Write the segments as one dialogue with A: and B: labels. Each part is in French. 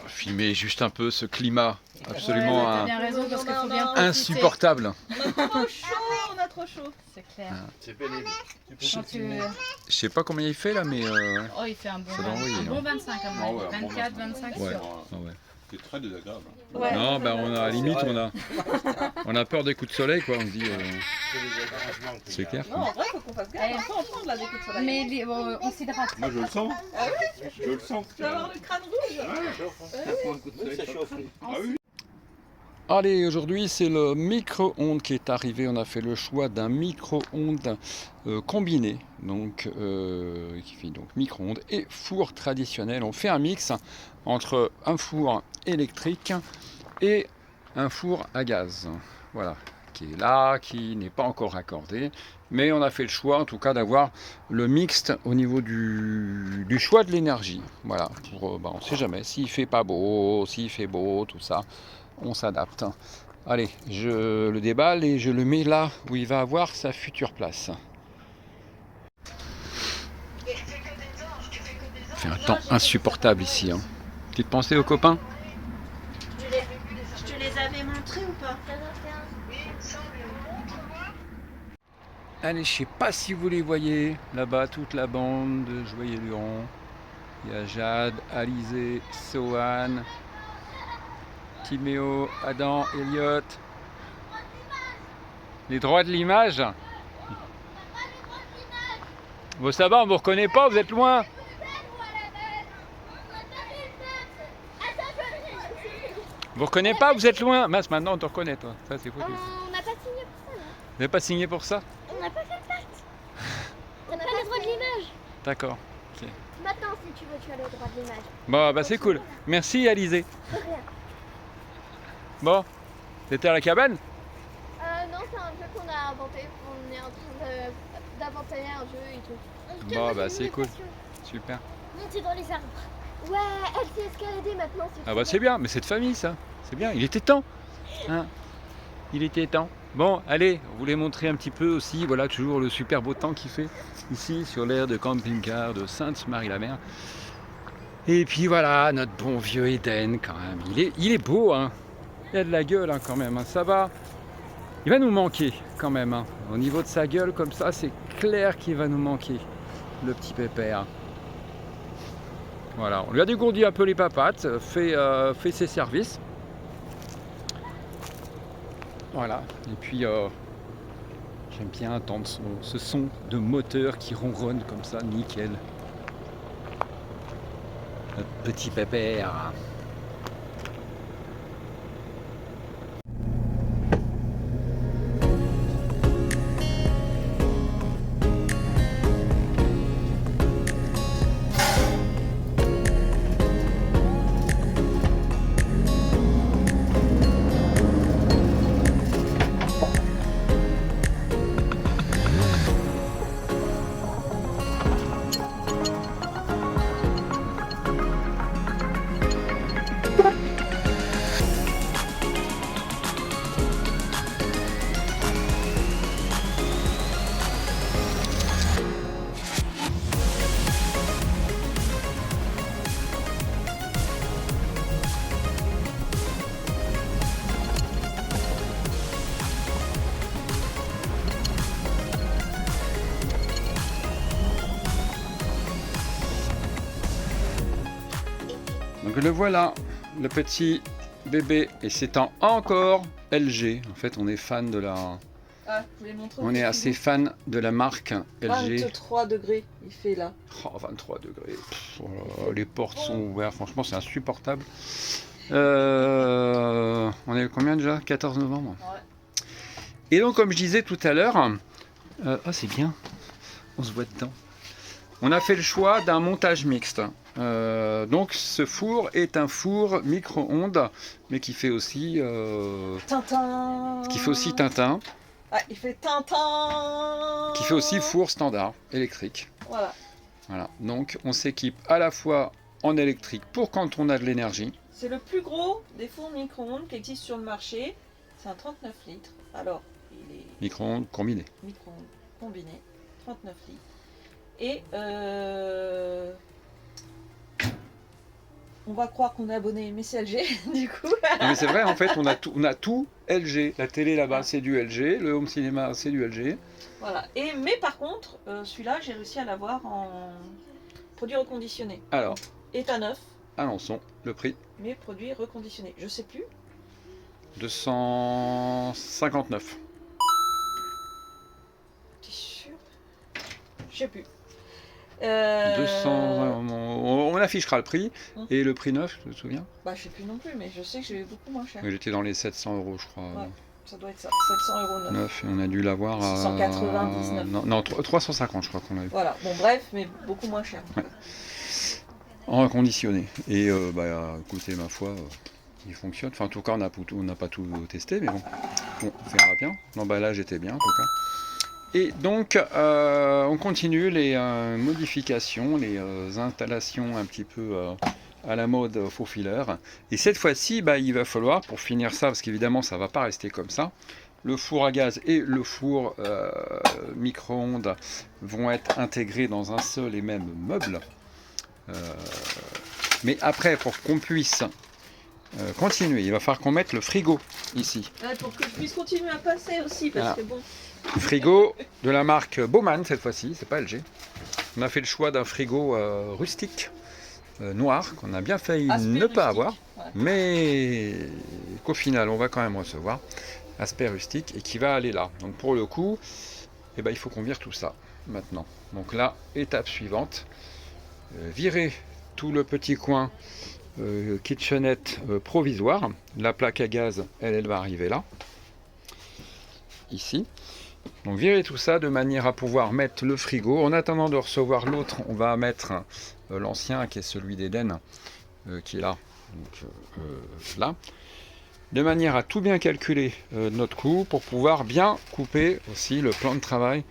A: filmer juste un peu ce climat absolument
B: T'as bien raison parce qu'il faut bien profiter.
A: insupportable.
B: On a trop chaud. C'est clair.
C: C'est pénible.
B: Quand tu...
A: Je sais pas combien il fait là, mais
B: Oh, il fait un bon,
A: Ça doit envoyer,
B: un bon
A: hein.
B: 25 à mon avis. 24, 25
A: ouais.
B: sûr.
A: Ah ouais.
C: C'est très désagréable.
B: Ouais.
A: Non, bah on a à la limite on a peur des coups de soleil quoi. On se dit c'est clair.
D: Non,
A: Quoi.
D: en vrai, faut qu'on fasse gaffe. On peut en prendre là des coups de soleil.
B: Mais on s'hydrate.
C: Moi je le sens. Je le sens.
D: Tu vas avoir le crâne rouge.
C: Ça chauffe. Ah oui.
A: Allez, aujourd'hui c'est le micro-ondes qui est arrivé. On a fait le choix d'un micro-ondes combiné, donc qui fait donc micro-ondes et four traditionnel. On fait un mix entre un four électrique et un four à gaz. Voilà, qui est là, qui n'est pas encore raccordé, mais on a fait le choix en tout cas d'avoir le mixte au niveau du choix de l'énergie. Voilà, pour, on ne sait jamais s'il fait pas beau, s'il fait beau, tout ça. On s'adapte. Allez, je le déballe et je le mets là où il va avoir sa future place. Il fait un temps insupportable ici. Hein. Petite pensée aux copains?
D: Je te les avais montrés ou pas?
A: Allez, je sais pas si vous les voyez, là-bas, toute la bande de Joyeux Luron. Il y a Jade, Alizé, Sohan, Timéo, Adam, Elliot. Les droits de l'image. Bon, ça va, on vous reconnaît pas, vous êtes loin. Vous reconnaissez pas, vous êtes loin. Mince, maintenant on te reconnaît, toi. Ça, c'est foutu.
E: On n'a pas signé pour ça, là.
A: Vous n'avez pas signé pour ça?
E: On n'a pas fait de pacte. On n'a pas le droit de l'image.
A: D'accord. Ok.
E: Maintenant, si tu veux, tu as le droit de l'image.
A: Bon, bah c'est cool. Merci, Alizé.
E: De rien.
A: Bon, t'étais à la cabane?
E: Non, c'est un jeu qu'on a inventé. On est en train d'inventer un jeu et tout.
A: Bon, bah c'est cool. Super.
E: Monter dans les arbres. Ouais, elle sait escalader maintenant.
A: Ah bah c'est bien, mais c'est de famille ça. C'est bien, il était temps. Hein, il était temps. Bon, allez, on voulait montrer un petit peu aussi, voilà, toujours le super beau temps qu'il fait ici sur l'aire de camping-car de Sainte-Marie-la-Mer. Et puis voilà, notre bon vieux Eden quand même. Il est beau, hein. Il a de la gueule hein, quand même, hein. Ça va. Il va nous manquer quand même. Hein. Au niveau de sa gueule, comme ça, c'est clair qu'il va nous manquer, le petit pépère. Voilà, on lui a dégourdi un peu les papates, fait ses services. Voilà, et puis j'aime bien entendre ce son de moteur qui ronronne comme ça, nickel. Notre petit pépère. Donc le voilà, le petit bébé, et s'étend encore LG. En fait, on est fan de la...
D: Ah, je voulais montrer.
A: On est assez fan de la marque LG.
D: 23 degrés, il fait là.
A: Oh, 23 degrés. Pff, oh là là, les portes sont ouvertes. Franchement, c'est insupportable. On est combien déjà? 14 novembre.
D: Ouais.
A: Et donc, comme je disais tout à l'heure, c'est bien. On se voit dedans. On a fait le choix d'un montage mixte. Donc, ce four est un four micro-ondes, mais qui fait aussi
D: Tintin.
A: Tintin,
D: Ah, il fait Tintin.
A: qui fait aussi four standard électrique.
D: Voilà.
A: Voilà. Donc, on s'équipe à la fois en électrique pour quand on a de l'énergie.
D: C'est le plus gros des fours micro-ondes qui existent sur le marché. C'est un 39 litres. Alors, il est
A: Micro-ondes combiné.
D: micro-ondes combiné, 39 litres. Et on va croire qu'on est abonné, mais c'est LG, du coup.
A: Non, mais c'est vrai, en fait, on a tout LG. La télé là-bas, c'est du LG. Le home cinéma, c'est du LG.
D: Voilà. Mais par contre, celui-là, j'ai réussi à l'avoir en produit reconditionné.
A: Alors,
D: État neuf,
A: annonçons le prix.
D: mais produit reconditionné. Je sais plus.
A: 259.
D: T'es sûr? Je sais plus.
A: 200, on affichera le prix.
D: Hum.
A: Et le prix neuf, tu te souviens?
D: Bah, je sais plus non plus, mais je sais que j'ai eu beaucoup moins cher.
A: J'étais dans les 700 € je crois.
D: Ouais. Ça doit être ça, 700 € neuf.
A: 9, et on a dû l'avoir à...
D: 699.
A: Non, 350 je crois qu'on l'a eu.
D: Voilà, bon bref, mais beaucoup moins cher.
A: Ouais. En reconditionné. Et écoutez, ma foi, il fonctionne. Enfin, en tout cas, on n'a pas tout testé, mais bon, on verra bien. L'emballage était bien, en tout cas. Et donc, on continue les modifications, les installations un petit peu à la mode faux fileur. Et cette fois-ci, il va falloir, pour finir ça, parce qu'évidemment, ça ne va pas rester comme ça, le four à gaz et le four micro-ondes vont être intégrés dans un seul et même meuble. Mais après, pour qu'on puisse continuer, il va falloir qu'on mette le frigo ici.
D: Pour que je puisse continuer à passer aussi, parce que bon...
A: Frigo de la marque Baumann cette fois-ci, c'est pas LG. On a fait le choix d'un frigo rustique, noir, qu'on a bien failli
D: Aspect
A: ne pas avoir,
D: ouais.
A: mais qu'au final on va quand même recevoir. Aspect rustique et qui va aller là. Donc pour le coup, il faut qu'on vire tout ça maintenant. Donc là, étape suivante, virer tout le petit coin kitchenette provisoire. La plaque à gaz, elle va arriver là, ici. Donc virer tout ça de manière à pouvoir mettre le frigo. En attendant de recevoir l'autre, on va mettre l'ancien qui est celui d'Eden, qui est là, donc, là, de manière à tout bien calculer notre coup pour pouvoir bien couper aussi le plan de travail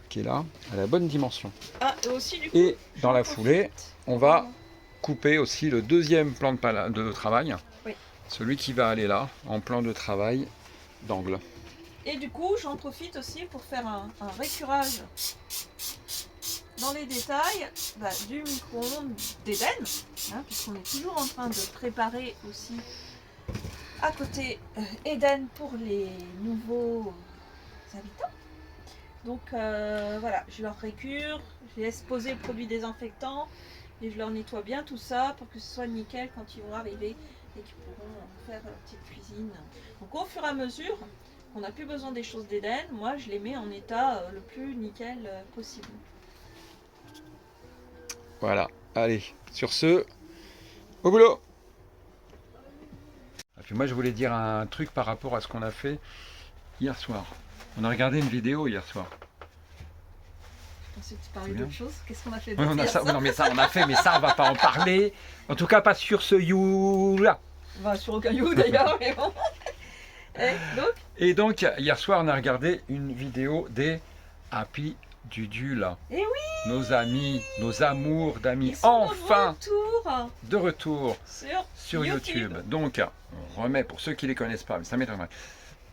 A: qui est là, à la bonne dimension.
D: Ah, et aussi du coup,
A: Et dans la foulée, on va couper aussi le deuxième plan de travail,
D: oui.
A: Celui qui va aller là, en plan de travail d'angle.
D: Et du coup, j'en profite aussi pour faire un récurage dans les détails du micro-ondes d'Eden, puisqu'on est toujours en train de préparer aussi à côté Eden pour les nouveaux habitants. Donc voilà, je leur récure, je laisse poser le produit désinfectant et je leur nettoie bien tout ça pour que ce soit nickel quand ils vont arriver et qu'ils pourront faire leur petite cuisine. Donc au fur et à mesure, on n'a plus besoin des choses d'Eden, moi je les mets en état le plus nickel possible.
A: Voilà, allez, sur ce, au boulot. Et puis moi je voulais dire un truc par rapport à ce qu'on a fait hier soir. On a regardé une vidéo hier soir.
D: Je pensais que tu parlais d'autre chose. Qu'est-ce qu'on a fait
A: Oui, on a
D: hier
A: ça,
D: soir
A: non mais ça on a fait, mais ça on va pas en parler. En tout cas pas sur ce You là.
D: Sur aucun You d'ailleurs, mais bon. Et donc
A: hier soir on a regardé une vidéo des Happy Dudules.
D: Eh oui,
A: nos amis, nos amours d'amis,
D: ils sont
A: enfin
D: de retour
A: sur YouTube. Donc on remet, pour ceux qui ne les connaissent pas, mais ça m'étonnerait,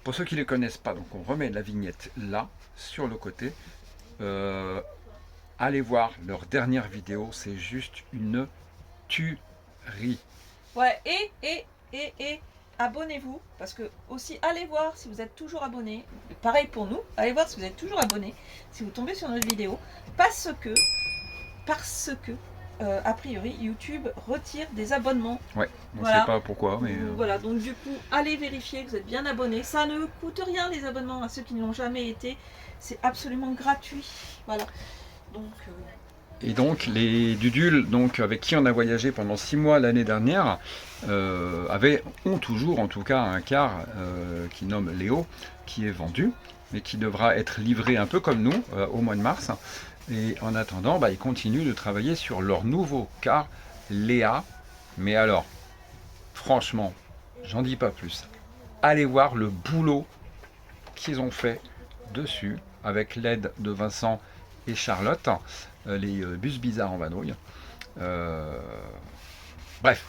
A: pour ceux qui ne les connaissent pas, donc on remet la vignette là, sur le côté. Allez voir leur dernière vidéo, c'est juste une tuerie.
D: Ouais, et abonnez-vous, parce que aussi allez voir si vous êtes toujours abonné. Pareil pour nous, allez voir si vous êtes toujours abonné, si vous tombez sur notre vidéo, parce que a priori YouTube retire des abonnements.
A: Ouais, on ne
D: Voilà.
A: sait pas pourquoi, mais
D: Voilà, donc du coup, allez vérifier que vous êtes bien abonné. Ça ne coûte rien les abonnements à ceux qui n'ont jamais été. C'est absolument gratuit. Voilà. Donc.
A: Et donc les Dudules, donc avec qui on a voyagé pendant 6 mois l'année dernière, ont toujours en tout cas un car qui nomme Léo, qui est vendu, mais qui devra être livré un peu comme nous au mois de mars. Et en attendant, ils continuent de travailler sur leur nouveau car Léa. Mais alors, franchement, j'en dis pas plus. Allez voir le boulot qu'ils ont fait dessus, avec l'aide de Vincent et Charlotte, les bus bizarres en vadrouille. Bref,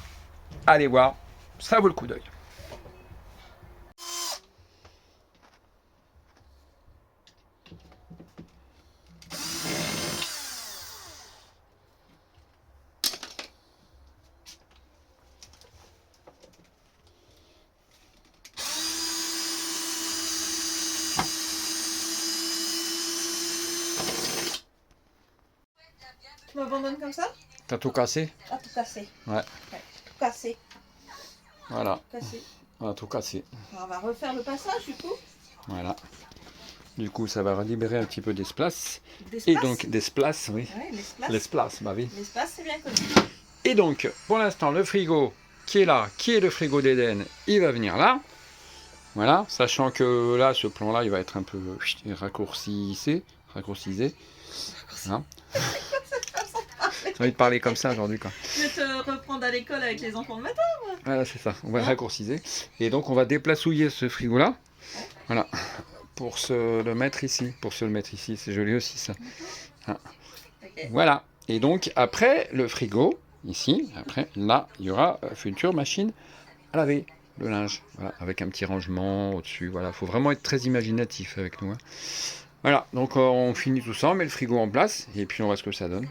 A: allez voir, ça vaut le coup d'œil.
D: m'abandonnes comme ça?
A: T'as tout cassé?
D: Ah, tout cassé.
A: Ouais.
D: Tout cassé.
A: Voilà,
D: Cassé.
A: on a tout cassé.
D: Alors, on va refaire le passage du coup.
A: Voilà. Du coup, ça va libérer un petit peu d'espace.
D: D'espace.
A: Et donc, d'espace, oui.
D: Ouais, l'espace.
A: L'espace, bah oui.
D: L'espace, c'est bien connu.
A: Et donc, pour l'instant, le frigo qui est là, qui est le frigo d'Eden, il va venir là. Voilà, sachant que là, ce plan-là, il va être un peu raccourcisé. Hein. J'ai envie de parler comme ça aujourd'hui, quoi.
D: Je vais te reprendre à l'école avec les enfants le matin.
A: Voilà, c'est ça. On va le raccourciser. Et donc, on va déplaçouiller ce frigo-là. Voilà. Pour se le mettre ici. C'est joli aussi, ça. Hein.
D: Okay.
A: Voilà. Et donc, après le frigo, ici, après, là, il y aura future machine à laver le linge. Voilà, avec un petit rangement au-dessus. Voilà, faut vraiment être très imaginatif avec nous. Hein. Voilà, donc on finit tout ça, on met le frigo en place, et puis on voit ce que ça donne.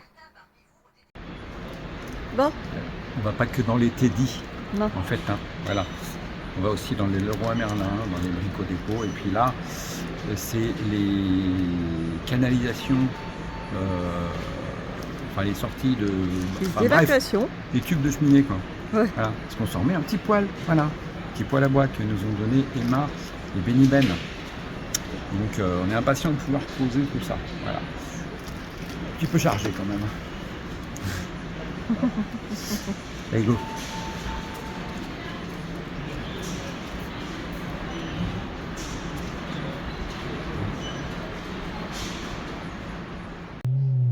D: Bon.
A: On va pas que dans les Teddy,
D: non.
A: En fait. Hein. Voilà. On va aussi dans les Leroy Merlin, dans les Brico Dépôt, et puis là, c'est les canalisations, enfin les sorties de...
D: D'évacuation.
A: Les tubes de cheminée, quoi.
D: Ouais.
A: Voilà, parce qu'on s'en remet un petit poêle, voilà. Petit poêle à bois que nous ont donné Emma et Benny Ben. Donc on est impatient de pouvoir poser tout ça. Voilà. Un petit peu chargé quand même. Allez, go.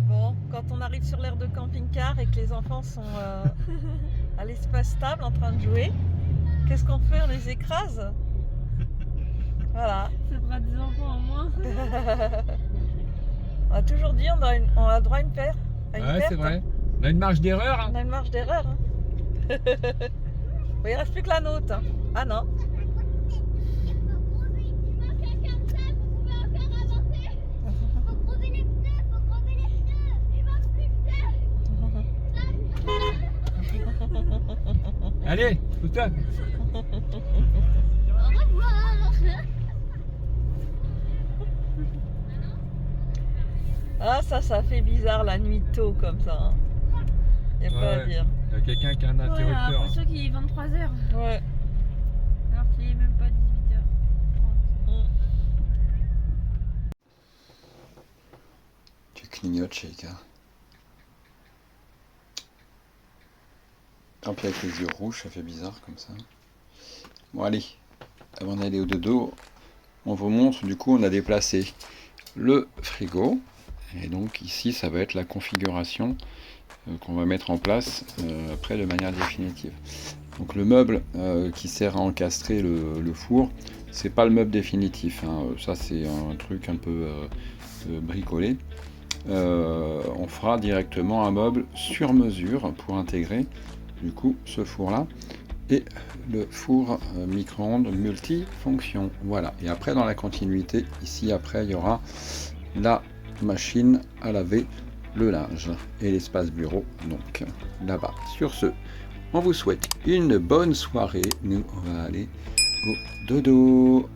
D: Bon, quand on arrive sur l'aire de camping-car et que les enfants sont à l'espace stable en train de jouer, qu'est-ce qu'on fait? On les écrase. Voilà.
B: Ça fera des enfants en moins.
D: On a toujours dit on a droit à une paire.
A: Ouais, c'est vrai. On a une marge d'erreur. Hein.
D: On a une marge d'erreur. Hein. Bon, il reste plus que la nôtre. Hein. Ah non.
A: Allez, tout-à.
D: Ah ça fait bizarre la nuit tôt comme ça. Hein. Y a pas à dire.
A: Il y a quelqu'un qui a un
B: Ouais, j'ai l'impression qu'il est 23h.
D: Ouais.
B: Alors qu'il est même pas 18h30.
A: Tu clignotes, Sheikha. Tant pis avec les yeux rouges, ça fait bizarre comme ça. Bon allez, avant d'aller au dodo, on vous montre, du coup on a déplacé le frigo. Et donc ici ça va être la configuration qu'on va mettre en place après de manière définitive. Donc le meuble qui sert à encastrer le four, c'est pas le meuble définitif. Hein. Ça c'est un truc un peu bricolé. On fera directement un meuble sur mesure pour intégrer du coup ce four là et le four micro-ondes multifonction. Voilà. Et après dans la continuité, ici après il y aura la machine à laver le linge et l'espace bureau donc là-bas. Sur ce, on vous souhaite une bonne soirée. Nous on va aller au dodo.